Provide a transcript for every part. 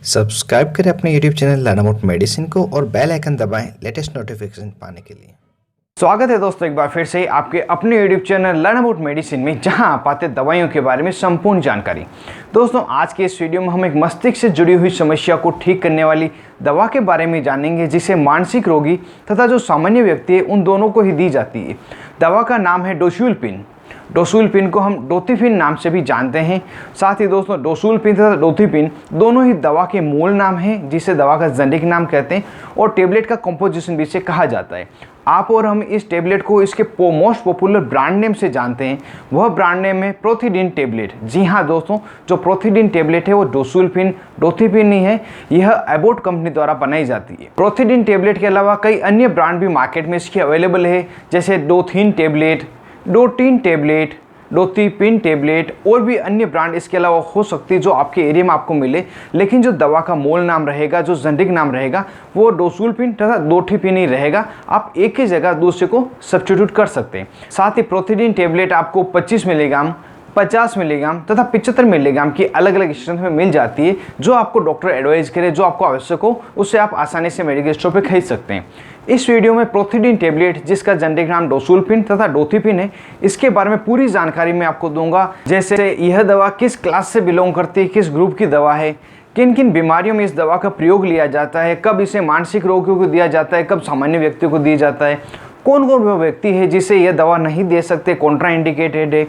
Subscribe करें अपने YouTube channel learn about medicine को और बेल आइकन दबाएं लेटेस्ट नोटिफिकेशन पाने के लिए। स्वागत है दोस्तों एक बार फिर से आपके अपने YouTube channel learn about medicine में, जहां आप पाते दवाइयों के बारे में संपूर्ण जानकारी। दोस्तों आज के इस वीडियो में हम एक मस्तिष्क से जुड़ी हुई समस्या को ठीक करने वाली दवा के बारे में जानेंगे, जिसे मानसिक रोगी तथा जो सामान्य व्यक्ति है उन दोनों को ही दी जाती है। दवा का नाम है डोसुलपिन। डोसुलपिन को हम डोथिपिन नाम से भी जानते हैं। साथ ही दोस्तों डोसुलपिन तथा डोथिपिन दोनों ही दवा के मूल नाम हैं, जिसे दवा का जेनेरिक नाम कहते हैं, और टेबलेट का कंपोजिशन भी इसे कहा जाता है। आप और हम इस टेबलेट को इसके मोस्ट पॉपुलर ब्रांड नेम से जानते हैं। वह ब्रांड नेम है प्रोथिडीन टेबलेट। जी हाँ दोस्तों, जो प्रोथिडीन टेबलेट है वो डोसुलपिन डोथिपिन नहीं है, यह एबॉट कंपनी द्वारा बनाई जाती है। प्रोथिडीन टेबलेट के अलावा कई अन्य ब्रांड भी मार्केट में इसके अवेलेबल है, जैसे डोथिन टेबलेट, डोटिन टेबलेट, डोथिपिन टेबलेट और भी अन्य ब्रांड इसके अलावा हो सकती है जो आपके एरिया में आपको मिले। लेकिन जो दवा का मूल नाम रहेगा, जो जेनेरिक नाम रहेगा, वो डोसुलपिन तथा डोथिपिन ही रहेगा। आप एक ही जगह दूसरे को सब्स्टिट्यूट कर सकते हैं। साथ ही प्रोथिडीन टेबलेट आपको 25 मिलीग्राम, 50 मिलीग्राम तथा 75 मिलीग्राम की अलग अलग स्ट्रेंथ में मिल जाती है। जो आपको डॉक्टर एडवाइज करे, जो आपको आवश्यक हो, उससे आप आसानी से मेडिकल स्टोर पर खरीद सकते हैं। इस वीडियो में प्रोथिडीन टेबलेट, जिसका जेनेरिक नाम डोसुलपिन तथा डोथिपिन है, इसके बारे में पूरी जानकारी मैं आपको दूंगा। जैसे यह दवा किस क्लास से बिलोंग करती है, किस ग्रुप की दवा है, किन किन बीमारियों में इस दवा का प्रयोग लिया जाता है, कब इसे मानसिक रोगियों को दिया जाता है, कब सामान्य व्यक्तियों को दिया जाता है, कौन कौन वो व्यक्ति है जिसे यह दवा नहीं दे सकते, कॉन्ट्रा इंडिकेटेड है,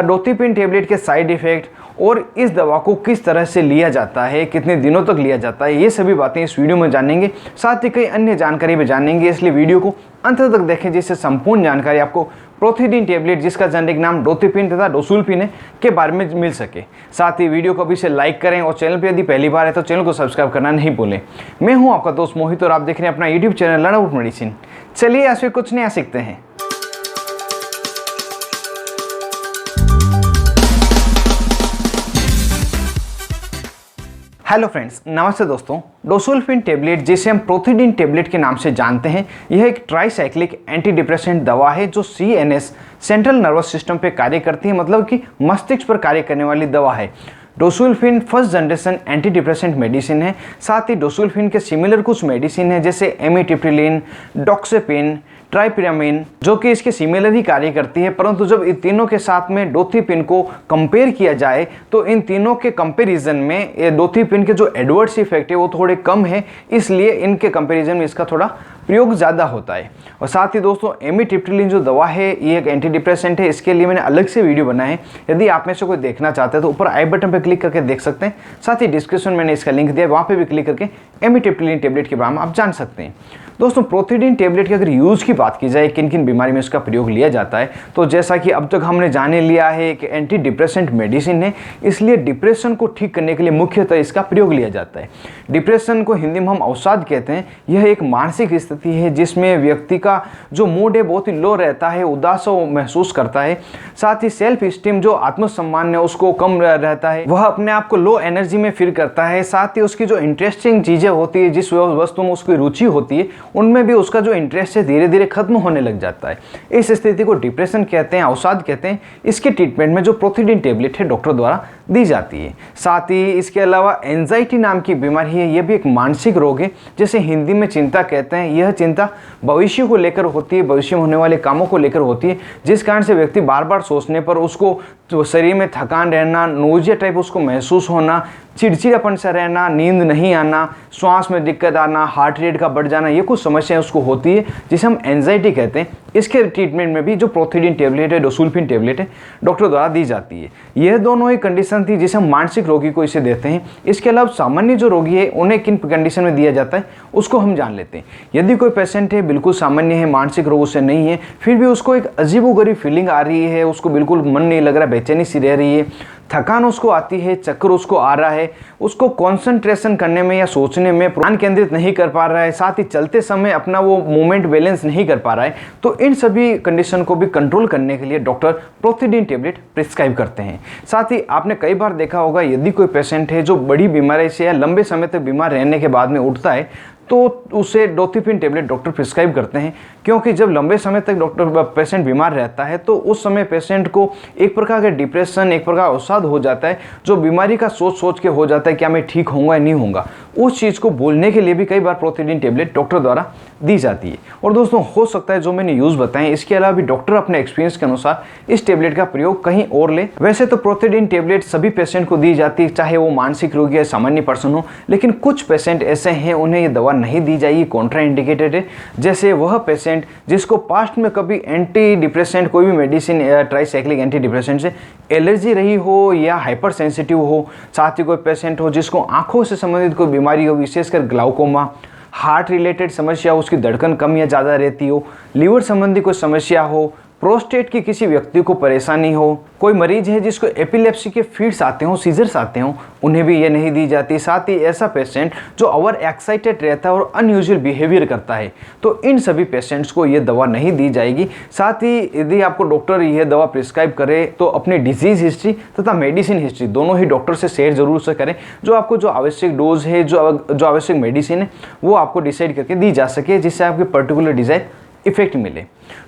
डोथिपिन टेबलेट के साइड इफेक्ट, और इस दवा को किस तरह से लिया जाता है, कितने दिनों तक लिया जाता है, ये सभी बातें इस वीडियो में जानेंगे। साथ ही कई अन्य जानकारी भी जानेंगे, इसलिए वीडियो को अंत तक देखें, जिससे संपूर्ण जानकारी आपको प्रोथिडीन टेबलेट, जिसका जेनेरिक नाम डोथिपिन तथा डोसुलपिन है, के बारे में मिल सके। साथ ही वीडियो को अभी से लाइक करें और चैनल पर यदि पहली बार है तो चैनल को सब्सक्राइब करना नहीं भूलें। मैं हूं आपका दोस्त मोहित और आप देख रहे हैं अपना YouTube channel learn about medicine. चलिए आज फिर कुछ नया सीखते हैं। हेलो फ्रेंड्स, नमस्ते दोस्तों। डोसुलपिन टेबलेट, जिसे हम प्रोथिडीन टेबलेट के नाम से जानते हैं, यह एक ट्राइसाइक्लिक एंटी डिप्रेसेंट दवा है जो CNS सेंट्रल नर्वस सिस्टम पे कार्य करती है, मतलब कि मस्तिष्क पर कार्य करने वाली दवा है। Dosulepin first generation anti depressant medicine है। साथ ही डोसुलपिन के सिमिलर कुछ मेडिसिन है, जैसे एमिट्रिप्टिलिन, डॉक्सेपिन, ट्राइपिरामिन, जो कि इसके सिमिलर ही कार्य करती है। परंतु जब इन तीनों के साथ में डोथिपिन को कंपेयर किया जाए तो इन तीनों के कंपैरिजन में डोथिपिन के जो एडवर्स इफेक्ट है वो थोड़े कम है, इसलिए इनके कंपैरिजन में इसका थोड़ा प्रयोग ज़्यादा होता है। और साथ ही दोस्तों एमिट्रिप्टिलिन जो दवा है, ये एक एंटी डिप्रेसेंट है। इसके लिए मैंने अलग से वीडियो बनाया है, यदि आप में से कोई देखना चाहते हैं तो ऊपर आई बटन पर क्लिक करके देख सकते हैं। साथ ही डिस्क्रिप्शन में मैंने इसका लिंक दिया, वहाँ पे भी क्लिक करके एमिट्रिप्टिलिन टेबलेट के बारे में आप जान सकते हैं। दोस्तों प्रोथिडीन टेबलेट की अगर यूज़ की बात की जाए, किन किन बीमारी में इसका प्रयोग लिया जाता है, तो जैसा कि अब तक हमने जाने लिया है कि एंटी डिप्रेसेंट मेडिसिन है, इसलिए डिप्रेशन को ठीक करने के लिए मुख्यतः इसका प्रयोग लिया जाता है। डिप्रेशन को हिंदी में हम अवसाद कहते हैं। यह एक मानसिक स्थिति है जिसमें व्यक्ति का जो मूड है बहुत ही लो रहता है, उदास महसूस करता है। साथ ही सेल्फ स्टीम, जो आत्मसम्मान है, उसको कम रहता है, वह अपने आप को लो एनर्जी में फील करता है। साथ ही उसकी जो इंटरेस्टिंग चीज़ें होती है, जिस वस्तु में उसकी रुचि होती है, उनमें भी उसका जो इंटरेस्ट है धीरे धीरे खत्म होने लग जाता है। इस स्थिति को डिप्रेशन कहते हैं, अवसाद कहते हैं। इसके ट्रीटमेंट में जो प्रोथिडीन टेबलेट है डॉक्टर द्वारा दी जाती है। साथ ही इसके अलावा एंजाइटी नाम की बीमारी है, यह भी एक मानसिक रोग है, जिसे हिंदी में चिंता कहते हैं। यह चिंता भविष्य को लेकर होती है, भविष्य में होने वाले कामों को लेकर होती है, जिस कारण से व्यक्ति बार बार सोचने पर उसको तो शरीर में थकान रहना, नोजिया टाइप उसको महसूस होना, चिड़चिड़ापन सा रहना, नींद नहीं आना, श्वास में दिक्कत आना, हार्ट रेट का बढ़ जाना, ये कुछ समस्याएं उसको होती है, जिसे हम एंजाइटी कहते हैं। इसके ट्रीटमेंट में भी जो प्रोथिडीन टेबलेट है, डोसुलपिन टेबलेट है, डॉक्टर द्वारा दी जाती है। यह दोनों ही कंडीशन थी जिसे हम मानसिक रोगी को इसे देते हैं। इसके अलावा सामान्य जो रोगी है उन्हें किन कंडीशन में दिया जाता है उसको हम जान लेते हैं। यदि कोई पेशेंट है बिल्कुल सामान्य है, मानसिक रोग से नहीं है, फिर भी उसको एक अजीबोगरीब फीलिंग आ रही है, उसको बिल्कुल मन नहीं लग रहा, बेचैनी सी रह रही है, थकान उसको आती है, चक्कर उसको आ रहा है, उसको कंसंट्रेशन करने में या सोचने में ध्यान केंद्रित नहीं कर पा रहा है, साथ ही चलते समय अपना वो मूवमेंट बैलेंस नहीं कर पा रहा है, तो इन सभी कंडीशन को भी कंट्रोल करने के लिए डॉक्टर प्रोथिडीन टेबलेट प्रिस्क्राइब करते हैं। साथ ही आपने कई बार देखा होगा, यदि कोई पेशेंट है जो बड़ी बीमारी से या लंबे समय तक बीमार रहने के बाद में उठता है, तो उसे डोथिपिन टेबलेट डॉक्टर प्रिस्क्राइब करते हैं, क्योंकि जब लंबे समय तक पेशेंट बीमार रहता है तो उस समय पेशेंट को एक प्रकार का डिप्रेशन, एक प्रकार अवसाद हो जाता है, जो बीमारी का सोच सोच के हो जाता है क्या मैं ठीक होऊंगा या नहीं होऊंगा। उस चीज़ को बोलने के लिए भी कई बार प्रोथिडीन टेबलेट डॉक्टर द्वारा दी जाती है। और दोस्तों हो सकता है जो मैंने यूज़ बताएं इसके अलावा भी डॉक्टर अपने एक्सपीरियंस के अनुसार इस टेबलेट का प्रयोग कहीं और ले। वैसे तो प्रोथिडीन टेबलेट सभी पेशेंट को दी जाती है, चाहे वो मानसिक रोगी या सामान्य पर्सन हो, लेकिन कुछ पेशेंट ऐसे हैं उन्हें ये दवा नहीं दी जाएगी, कॉन्ट्रा इंडिकेटेड है। जैसे वह पेशेंट जिसको पास्ट में कभी एंटी डिप्रेसेंट कोई भी मेडिसिन ट्राईसाइक्लिक एंटी डिप्रेसेंट से एलर्जी रही हो या हाइपर सेंसिटिव हो, साथ ही कोई पेशेंट हो जिसको आंखों से संबंधित कोई बीमारी हो, विशेषकर ग्लाउकोमा, हार्ट रिलेटेड समस्या हो, उसकी धड़कन कम या ज़्यादा रहती हो, लीवर संबंधी कोई समस्या हो, प्रोस्टेट की किसी व्यक्ति को परेशानी हो, कोई मरीज है जिसको एपिलेप्सी के फिट्स आते हों, सीजर्स आते हों, उन्हें भी ये नहीं दी जाती। साथ ही ऐसा पेशेंट जो ओवर एक्साइटेड रहता है और अनयूजुअल बिहेवियर करता है, तो इन सभी पेशेंट्स को ये दवा नहीं दी जाएगी। साथ ही यदि आपको डॉक्टर यह दवा प्रिस्क्राइब करे तो अपनी डिजीज़ हिस्ट्री तथा मेडिसिन हिस्ट्री दोनों ही डॉक्टर से शेयर जरूर से करें, जो आपको जो आवश्यक डोज है, जो आवश्यक मेडिसिन है वो आपको डिसाइड करके दी जा सके, जिससे आपके पर्टिकुलर डिजायर इफेक्ट मिले।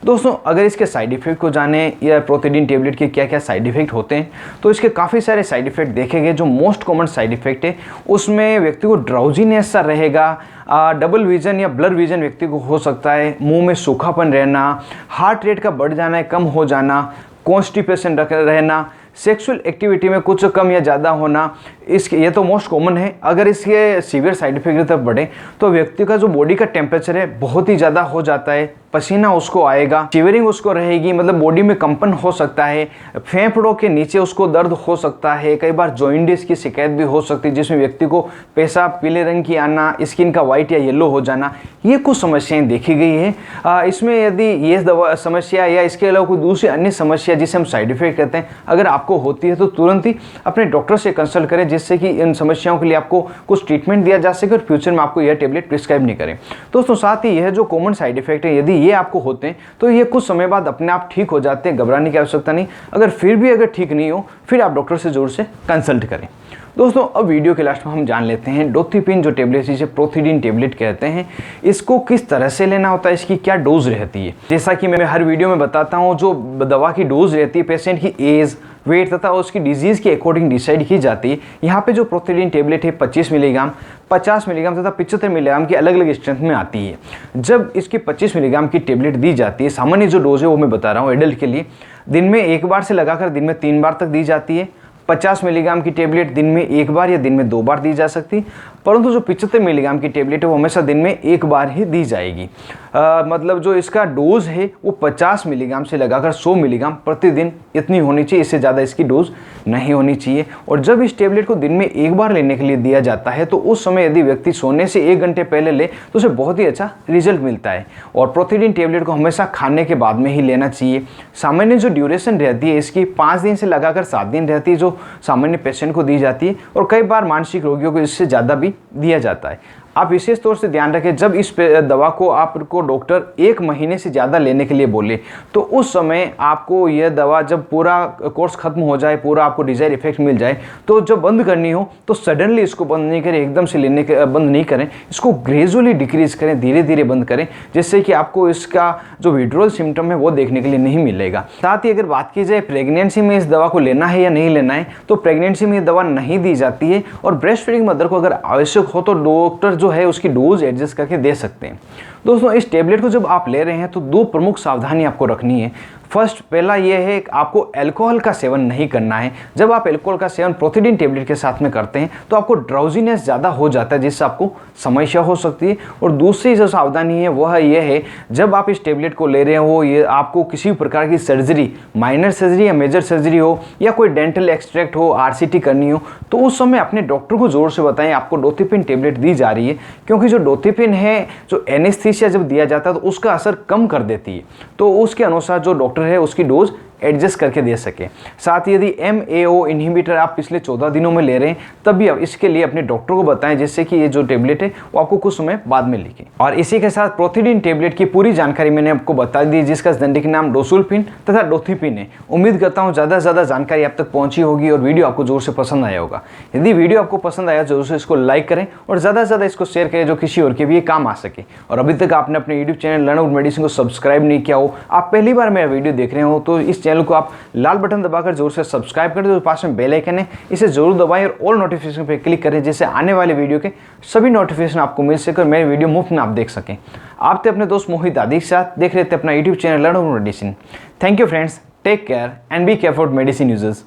दोस्तों अगर इसके साइड इफेक्ट को जाने या प्रोथिडीन टेबलेट के क्या क्या साइड इफेक्ट होते हैं, तो इसके काफ़ी सारे साइड इफेक्ट देखे गए। जो मोस्ट कॉमन साइड इफेक्ट है उसमें व्यक्ति को ड्राउजीनेस सा रहेगा, डबल विजन या ब्लर विजन व्यक्ति को हो सकता है, मुंह में सूखापन रहना, हार्ट रेट का बढ़ जाना, कम हो जाना, कॉन्स्टिपेशन रहना, सेक्सुअल एक्टिविटी में कुछ कम या ज़्यादा होना, इसके ये तो मोस्ट कॉमन है। अगर इसके सीवियर साइड इफेक्ट की तरफ बढ़े तो व्यक्ति का जो बॉडी का टेम्परेचर है बहुत ही ज़्यादा हो जाता है, पसीना उसको आएगा, शिवरिंग उसको रहेगी, मतलब बॉडी में कंपन हो सकता है, फेफड़ों के नीचे उसको दर्द हो सकता है, कई बार जॉइंटिस की शिकायत भी हो सकती है जिसमें व्यक्ति को पेशाब पीले रंग की आना, स्किन का वाइट या येलो हो जाना, ये कुछ समस्याएं देखी गई है। इसमें यदि ये दवा समस्या या इसके अलावा कोई दूसरी अन्य समस्या जिसे हम साइड इफेक्ट कहते हैं अगर आपको होती है तो तुरंत ही अपने डॉक्टर से कंसल्ट करें, जिससे कि इन समस्याओं के लिए आपको कुछ ट्रीटमेंट दिया जा सके और फ्यूचर में आपको यह टेबलेट प्रिस्क्राइब नहीं करें। दोस्तों साथ ही यह जो कॉमन साइड इफेक्ट है यदि ये आपको होते हैं तो ये कुछ समय बाद अपने आप ठीक हो जाते हैं, घबराने की आवश्यकता नहीं। अगर फिर भी अगर ठीक नहीं हो फिर आप डॉक्टर से जरूर से कंसल्ट करें। दोस्तों अब वीडियो के लास्ट में हम जान लेते हैं डोथिपिन जो टेबलेट जिसे प्रोथिडीन टेबलेट कहते हैं, इसको किस तरह से लेना होता है, इसकी क्या डोज रहती है। जैसा कि मैं हर वीडियो में बताता हूँ, जो दवा की डोज रहती है पेशेंट की एज, वेट तथा उसकी डिजीज़ के अकॉर्डिंग डिसाइड की जाती है। यहाँ पे जो प्रोथिडीन टेबलेट है 25 मिलीग्राम, 50 मिलीग्राम तथा 75 मिलीग्राम की अलग अलग स्ट्रेंथ में आती है। जब इसकी 25 मिलीग्राम की टेबलेट दी जाती है, सामान्य जो डोज है वो मैं बता रहा हूँ एडल्ट के लिए, दिन में एक बार से लगाकर दिन में 3 बार तक दी जाती है। 50 मिलीग्राम की टेबलेट दिन में 1 बार या दिन में 2 बार दी जा सकती, परंतु जो 75 मिलीग्राम की टेबलेट है वो हमेशा दिन में 1 बार ही दी जाएगी। मतलब जो इसका डोज है वो 50 मिलीग्राम से लगाकर 100 मिलीग्राम प्रतिदिन इतनी होनी चाहिए, इससे ज़्यादा इसकी डोज नहीं होनी चाहिए। और जब इस टेबलेट को दिन में 1 बार लेने के लिए दिया जाता है तो उस समय यदि व्यक्ति सोने से 1 घंटे पहले ले तो उसे बहुत ही अच्छा रिजल्ट मिलता है। और प्रोथिडीन टेबलेट को हमेशा खाने के बाद में ही लेना चाहिए। सामान्य जो ड्यूरेशन रहती है इसकी 5 दिन से लगाकर 7 दिन रहती है, जो सामान्य पेशेंट को दी जाती है, और कई बार मानसिक रोगियों को इससे ज़्यादा भी दिया जाता है। आप विशेष तौर से ध्यान रखें, जब इस दवा को आपको डॉक्टर 1 महीने से ज़्यादा लेने के लिए बोले तो उस समय आपको यह दवा जब पूरा कोर्स खत्म हो जाए, पूरा आपको डिजायर इफेक्ट मिल जाए, तो जब बंद करनी हो तो सडनली इसको बंद नहीं करें, एकदम से लेने के बंद नहीं करें, इसको ग्रेजुअली डिक्रीज करें, धीरे धीरे बंद करें, जिससे कि आपको इसका जो विड्रॉल सिम्टम है वो देखने के लिए नहीं मिलेगा। साथ ही अगर बात की जाए प्रेगनेंसी में इस दवा को लेना है या नहीं लेना है, तो प्रेगनेंसी में ये दवा नहीं दी जाती है। और ब्रेस्ट फीडिंग मदर को अगर आवश्यक हो तो डॉक्टर जो है उसकी डोज एडजस्ट करके दे सकते हैं। दोस्तों इस टेबलेट को जब आप ले रहे हैं तो 2 प्रमुख सावधानी आपको रखनी है। फर्स्ट पहला यह है कि आपको अल्कोहल का सेवन नहीं करना है। जब आप अल्कोहल का सेवन प्रोथिडीन टेबलेट के साथ में करते हैं तो आपको ड्राउजीनेस ज़्यादा हो जाता है, जिससे आपको समस्या हो सकती है। और दूसरी जो सावधानी है वह यह है, जब आप इस टेबलेट को ले रहे हो, ये आपको किसी प्रकार की सर्जरी, माइनर सर्जरी या मेजर सर्जरी हो या कोई डेंटल एक्सट्रैक्ट हो, RCT करनी हो, तो उस समय अपने डॉक्टर को जोर से बताएं आपको डोथिपिन टेबलेट दी जा रही है, क्योंकि जो डोथिपिन है जो एनेस्थीसिया जब दिया जाता है तो उसका असर कम कर देती है। तो उसके अनुसार जो डॉक्टर है उसकी डोज एडजस्ट करके दे सके। साथ ही यदि MAO इनहिबिटर आप पिछले 14 दिनों में ले रहे हैं तब भी आप इसके लिए अपने डॉक्टर को बताएं, जिससे कि ये जो टेबलेट है वो आपको कुछ समय बाद में लिखे। और इसी के साथ प्रोथिडीन टेबलेट की पूरी जानकारी मैंने आपको बता दी, जिसका जेनेरिक नाम डोसुल्फिन तथा डोथिपिन है। उम्मीद करता हूँ ज़्यादा से ज़्यादा जानकारी आप तक पहुंची होगी और वीडियो आपको जोर से पसंद आया होगा। यदि वीडियो आपको पसंद आया जरूर से इसको लाइक करें और ज़्यादा से ज़्यादा इसको शेयर करें, जो किसी और के भी ये काम आ सके। और अभी तक आपने अपने YouTube channel learn about medicine को सब्सक्राइब नहीं किया हो, आप पहली बार मेरा वीडियो देख रहे हो, तो इस चैनल को आप लाल बटन दबाकर जरूर से सब्सक्राइब करें। जो पास में बेल आइकन है इसे जरूर दबाएं और ऑल नोटिफिकेशन पर क्लिक करें, जिससे आने वाले वीडियो के सभी नोटिफिकेशन आपको मिल सके और मेरे वीडियो मुफ्त में आप देख सकें। आप थे अपने दोस्त मोहित आदि के साथ, देख रहे थे अपना YouTube channel learn about medicine. Thank you friends, take care and be care for medicine users.